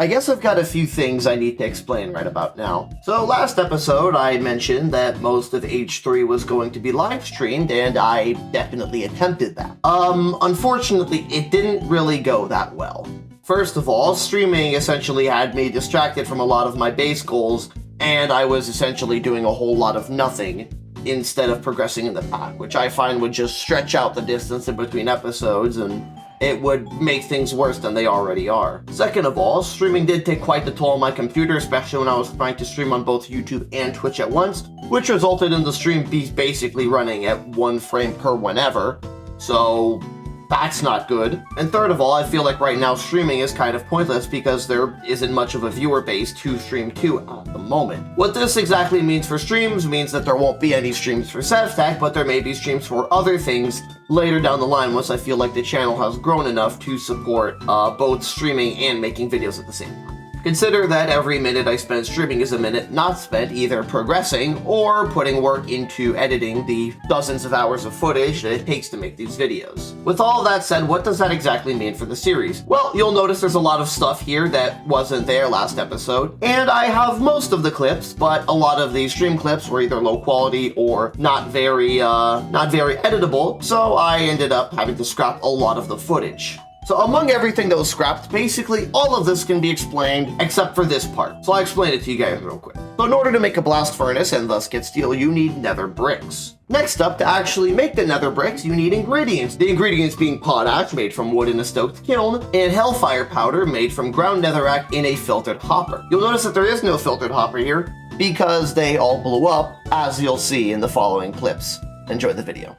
I guess I've got a few things I need to explain right about now. So last episode I mentioned that most of H3 was going to be live streamed, and I definitely attempted that. Unfortunately, it didn't really go that well. First of all, streaming essentially had me distracted from a lot of my base goals, and I was essentially doing a whole lot of nothing instead of progressing in the pack, which I find would just stretch out the distance in between episodes, and it would make things worse than they already are. Second of all, streaming did take quite the toll on my computer, especially when I was trying to stream on both YouTube and Twitch at once, which resulted in the stream basically running at 1 frame per whenever, so that's not good. And third of all, I feel like right now streaming is kind of pointless because there isn't much of a viewer base to stream to at the moment. What this exactly means for streams means that there won't be any streams for Sevtech, but there may be streams for other things later down the line once I feel like the channel has grown enough to support both streaming and making videos at the same time. Consider that every minute I spend streaming is a minute not spent either progressing or putting work into editing the dozens of hours of footage that it takes to make these videos. With all that said, what does that exactly mean for the series? Well, you'll notice there's a lot of stuff here that wasn't there last episode, and I have most of the clips, but a lot of these stream clips were either low quality or not very editable, so I ended up having to scrap a lot of the footage. So among everything that was scrapped, basically all of this can be explained except for this part. So I'll explain it to you guys real quick. So in order to make a blast furnace and thus get steel, you need nether bricks. Next up, to actually make the nether bricks, you need ingredients. The ingredients being potash, made from wood in a stoked kiln, and hellfire powder, made from ground netherrack in a filtered hopper. You'll notice that there is no filtered hopper here because they all blew up, as you'll see in the following clips. Enjoy the video.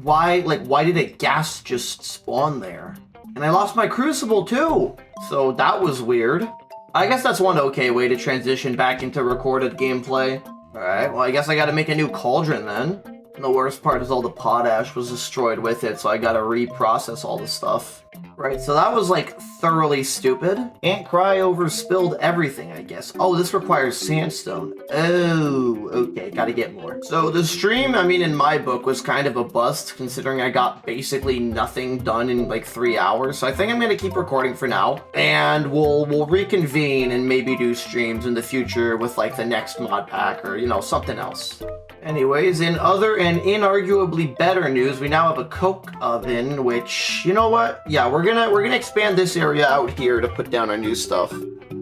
Why did a gas just spawn there? And I lost my crucible too! So that was weird. I guess that's one okay way to transition back into recorded gameplay. Alright, well I guess I gotta make a new cauldron then. And the worst part is all the potash was destroyed with it, so I gotta reprocess all the stuff. Right, so that was like thoroughly stupid. Can't cry over spilled everything, I guess. Oh, this requires sandstone. Oh, okay, gotta get more. So the stream, I mean, in my book was kind of a bust considering I got basically nothing done in like 3 hours. So I think I'm gonna keep recording for now, and we'll reconvene and maybe do streams in the future with like the next mod pack or, you know, something else. Anyways, in other and inarguably better news, we now have a coke oven, which, you know what? Yeah, we're gonna expand this area out here to put down our new stuff.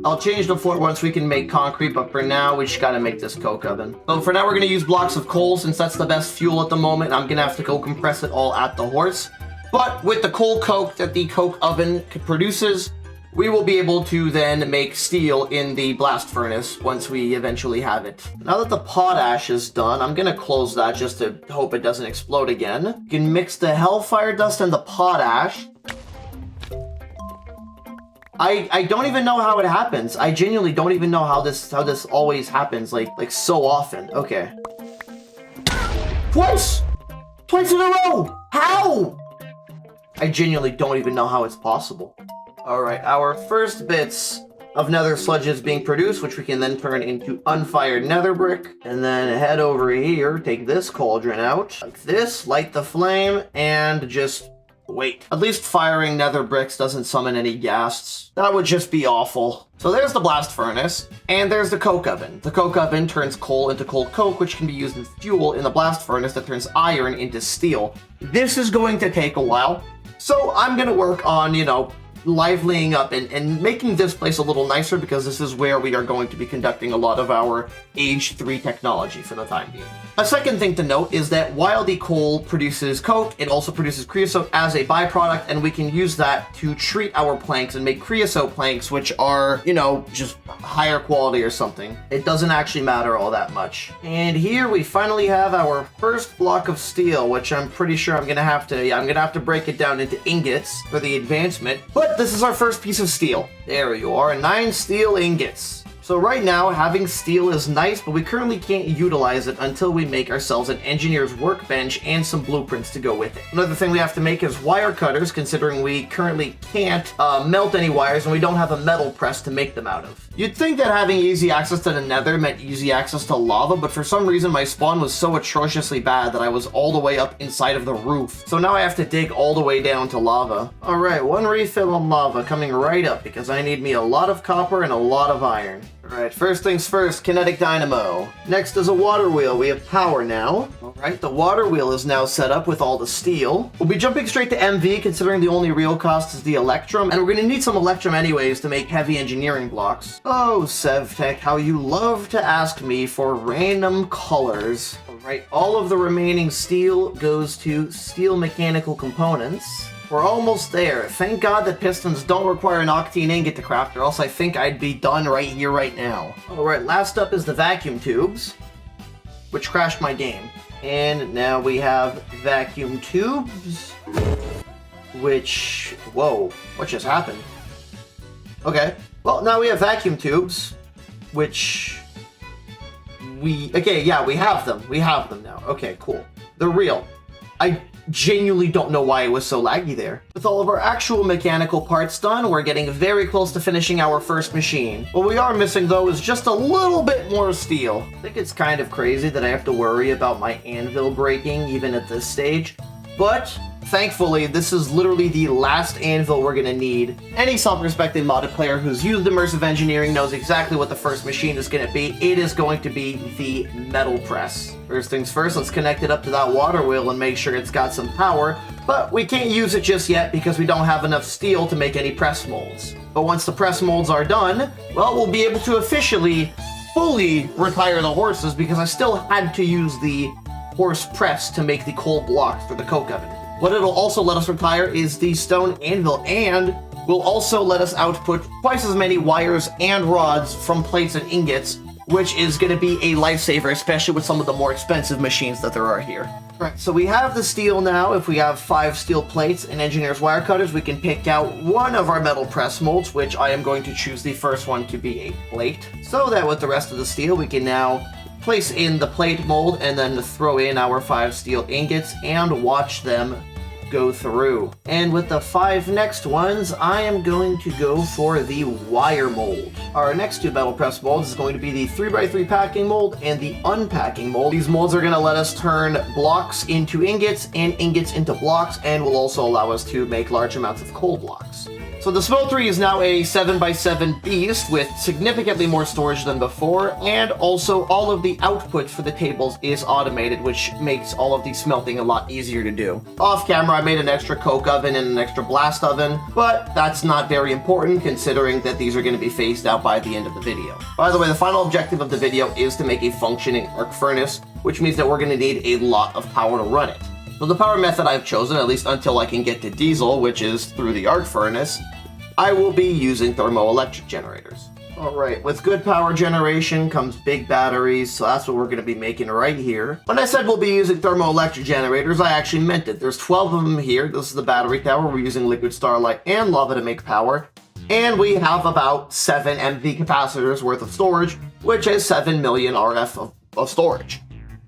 I'll change the floor once we can make concrete, but for now, we just gotta make this coke oven. So for now, we're gonna use blocks of coal since that's the best fuel at the moment. I'm gonna have to go compress it all at the horse. But with the coal coke that the coke oven produces, we will be able to then make steel in the blast furnace once we eventually have it. Now that the potash is done, I'm gonna close that just to hope it doesn't explode again. You can mix the hellfire dust and the potash. I don't even know how it happens. I genuinely don't even know how this always happens, like so often. Okay. Twice in a row! How? I genuinely don't even know how it's possible. Alright, our first bits of nether sludge is being produced, which we can then turn into unfired nether brick. And then head over here, take this cauldron out, like this, light the flame, and just wait. At least firing nether bricks doesn't summon any ghasts. That would just be awful. So there's the blast furnace, and there's the coke oven. The coke oven turns coal into coal coke, which can be used as fuel in the blast furnace that turns iron into steel. This is going to take a while, so I'm gonna work on, you know, liveling up and making this place a little nicer because this is where we are going to be conducting a lot of our Age 3 technology for the time being. A second thing to note is that while the coal produces coke, it also produces creosote as a byproduct, and we can use that to treat our planks and make creosote planks, which are, you know, just higher quality or something. It doesn't actually matter all that much. And here we finally have our first block of steel, which I'm pretty sure I'm gonna have to break it down into ingots for the advancement. But this is our first piece of steel. There you are, 9 steel ingots. So right now, having steel is nice, but we currently can't utilize it until we make ourselves an engineer's workbench and some blueprints to go with it. Another thing we have to make is wire cutters, considering we currently can't melt any wires and we don't have a metal press to make them out of. You'd think that having easy access to the nether meant easy access to lava, but for some reason my spawn was so atrociously bad that I was all the way up inside of the roof. So now I have to dig all the way down to lava. Alright, one refill on lava coming right up because I need me a lot of copper and a lot of iron. Alright, first things first, kinetic dynamo. Next is a water wheel. We have power now. Alright, the water wheel is now set up with all the steel. We'll be jumping straight to MV considering the only real cost is the electrum, and we're going to need some electrum anyways to make heavy engineering blocks. Oh, Sevtech, how you love to ask me for random colors. Alright, all of the remaining steel goes to steel mechanical components. We're almost there. Thank God that pistons don't require an octane ingot to craft, or else I think I'd be done right here, right now. Alright, last up is the vacuum tubes, which crashed my game. And now we have vacuum tubes, which... Whoa, what just happened? Okay, well, now we have vacuum tubes, which... Okay, yeah, we have them. We have them now. Okay, cool. They're real. I genuinely don't know why it was so laggy there. With all of our actual mechanical parts done, we're getting very close to finishing our first machine. What we are missing, though, is just a little bit more steel. I think it's kind of crazy that I have to worry about my anvil breaking even at this stage, but thankfully, this is literally the last anvil we're gonna need. Any self-respecting modded player who's used immersive engineering knows exactly what the first machine is gonna be. It is going to be the metal press. First things first, let's connect it up to that water wheel and make sure it's got some power, but we can't use it just yet because we don't have enough steel to make any press molds. But once the press molds are done, well, we'll be able to officially, fully retire the horses because I still had to use the horse press to make the coal blocks for the coke oven. What it'll also let us retire is the stone anvil, and will also let us output twice as many wires and rods from plates and ingots, which is going to be a lifesaver, especially with some of the more expensive machines that there are here. Right, so we have the steel now. If we have 5 steel plates and engineer's wire cutters, we can pick out one of our metal press molds, which I am going to choose the first one to be a plate, so that with the rest of the steel we can now place in the plate mold and then throw in our 5 steel ingots and watch them go through. And with the 5 next ones, I am going to go for the wire mold. Our next 2 metal press molds is going to be the 3x3 packing mold and the unpacking mold. These molds are going to let us turn blocks into ingots and ingots into blocks, and will also allow us to make large amounts of coal blocks. So the smeltery is now a 7x7 beast with significantly more storage than before, and also all of the output for the tables is automated, which makes all of the smelting a lot easier to do. Off camera, I made an extra coke oven and an extra blast oven, but that's not very important considering that these are going to be phased out by the end of the video. By the way, the final objective of the video is to make a functioning arc furnace, which means that we're going to need a lot of power to run it. So the power method I've chosen, at least until I can get to diesel, which is through the arc furnace, I will be using thermoelectric generators. Alright, with good power generation comes big batteries, so that's what we're going to be making right here. When I said we'll be using thermoelectric generators, I actually meant it. There's 12 of them here. This is the battery tower. We're using liquid starlight and lava to make power. And we have about 7 MV capacitors worth of storage, which is 7 million RF of storage.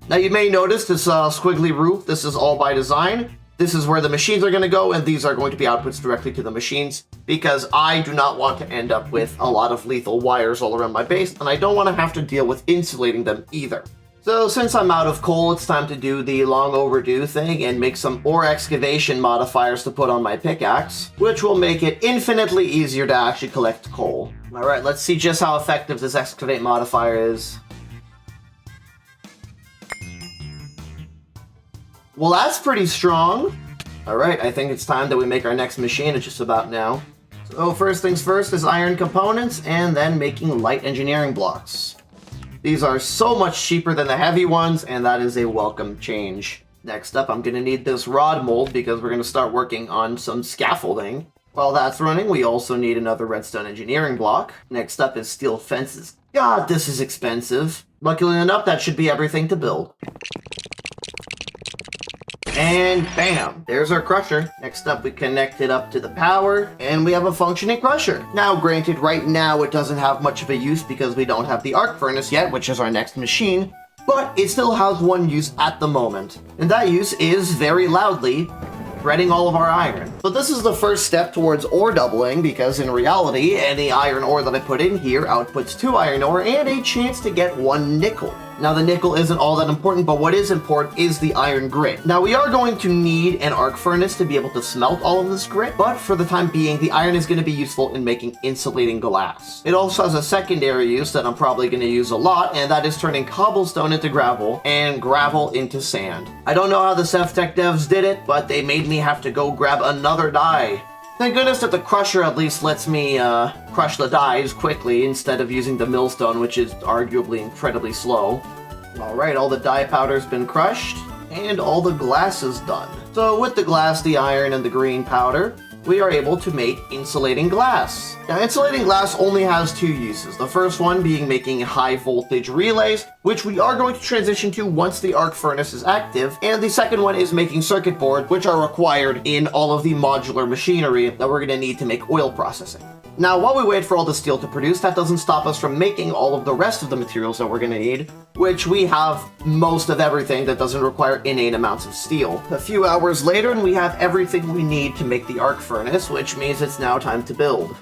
Now you may notice this squiggly roof. This is all by design. This is where the machines are going to go, and these are going to be outputs directly to the machines, because I do not want to end up with a lot of lethal wires all around my base, and I don't want to have to deal with insulating them either. So since I'm out of coal, it's time to do the long overdue thing and make some ore excavation modifiers to put on my pickaxe, which will make it infinitely easier to actually collect coal. Alright, let's see just how effective this excavate modifier is. Well, that's pretty strong. Alright, I think it's time that we make our next machine. It's just about now. So first things first is iron components, and then making light engineering blocks. These are so much cheaper than the heavy ones, and that is a welcome change. Next up, I'm going to need this rod mold because we're going to start working on some scaffolding. While that's running, we also need another redstone engineering block. Next up is steel fences. God, this is expensive. Luckily enough, that should be everything to build. And bam, there's our crusher. Next up, we connect it up to the power, and we have a functioning crusher. Now, granted, right now it doesn't have much of a use because we don't have the arc furnace yet, which is our next machine, but it still has one use at the moment. And that use is very loudly shredding all of our iron. So this is the first step towards ore doubling, because in reality, any iron ore that I put in here outputs 2 iron ore and a chance to get 1 nickel. Now the nickel isn't all that important, but what is important is the iron grit. Now we are going to need an arc furnace to be able to smelt all of this grit, but for the time being, the iron is going to be useful in making insulating glass. It also has a secondary use that I'm probably going to use a lot, and that is turning cobblestone into gravel and gravel into sand. I don't know how the Sevtech devs did it, but they made me have to go grab another die. Thank goodness that the crusher at least lets me crush the dies quickly instead of using the millstone, which is arguably incredibly slow. Alright, all the die powder's been crushed, and all the glass is done. So with the glass, the iron, and the green powder, we are able to make insulating glass. Now, insulating glass only has 2 uses. The first one being making high voltage relays, which we are going to transition to once the arc furnace is active, and the second one is making circuit boards, which are required in all of the modular machinery that we're going to need to make oil processing. Now, while we wait for all the steel to produce, that doesn't stop us from making all of the rest of the materials that we're going to need, which we have most of everything that doesn't require inane amounts of steel. A few hours later, and we have everything we need to make the arc furnace, which means it's now time to build.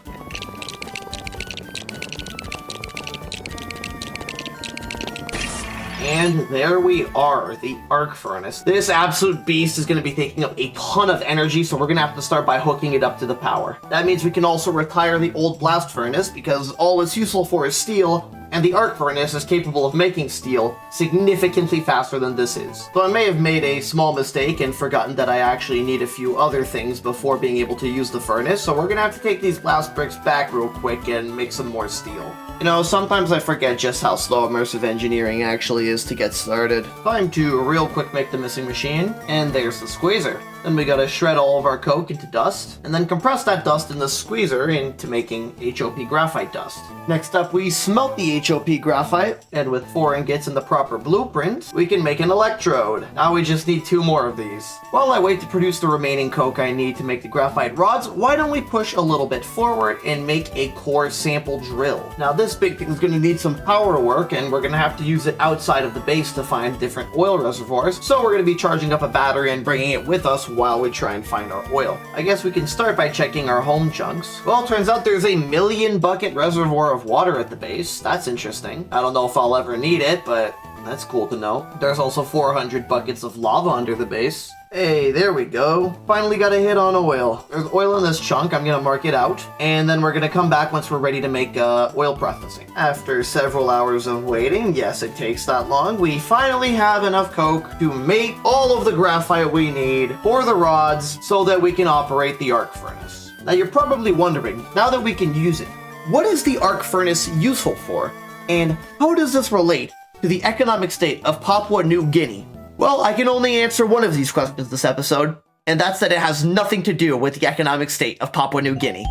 And there we are, the arc furnace. This absolute beast is going to be taking up a ton of energy, so we're going to have to start by hooking it up to the power. That means we can also retire the old blast furnace, because all it's useful for is steel, and the arc furnace is capable of making steel significantly faster than this is. So I may have made a small mistake and forgotten that I actually need a few other things before being able to use the furnace, so we're going to have to take these blast bricks back real quick and make some more steel. You know, sometimes I forget just how slow immersive engineering actually is to get started. Time to real quick make the missing machine, and there's the squeezer. Then we gotta shred all of our coke into dust, and then compress that dust in the squeezer into making HOP graphite dust. Next up, we smelt the HOP graphite, and with 4 ingots and the proper blueprint, we can make an electrode. Now we just need 2 more of these. While I wait to produce the remaining coke I need to make the graphite rods, why don't we push a little bit forward and make a core sample drill? Now this big thing is gonna need some power work, and we're gonna have to use it outside of the base to find different oil reservoirs, so we're gonna be charging up a battery and bringing it with us while we try and find our oil. I guess we can start by checking our home chunks. Well, turns out there's a 1,000,000 bucket reservoir of water at the base. That's interesting. I don't know if I'll ever need it, but that's cool to know. There's also 400 buckets of lava under the base. Hey, there we go. Finally got a hit on oil. There's oil in this chunk. I'm gonna mark it out, and then we're gonna come back once we're ready to make oil processing. After several hours of waiting, yes, it takes that long, we finally have enough coke to make all of the graphite we need for the rods so that we can operate the arc furnace. Now you're probably wondering, now that we can use it, what is the arc furnace useful for? And how does this relate to the economic state of Papua New Guinea? Well, I can only answer one of these questions this episode, and that's that it has nothing to do with the economic state of Papua New Guinea.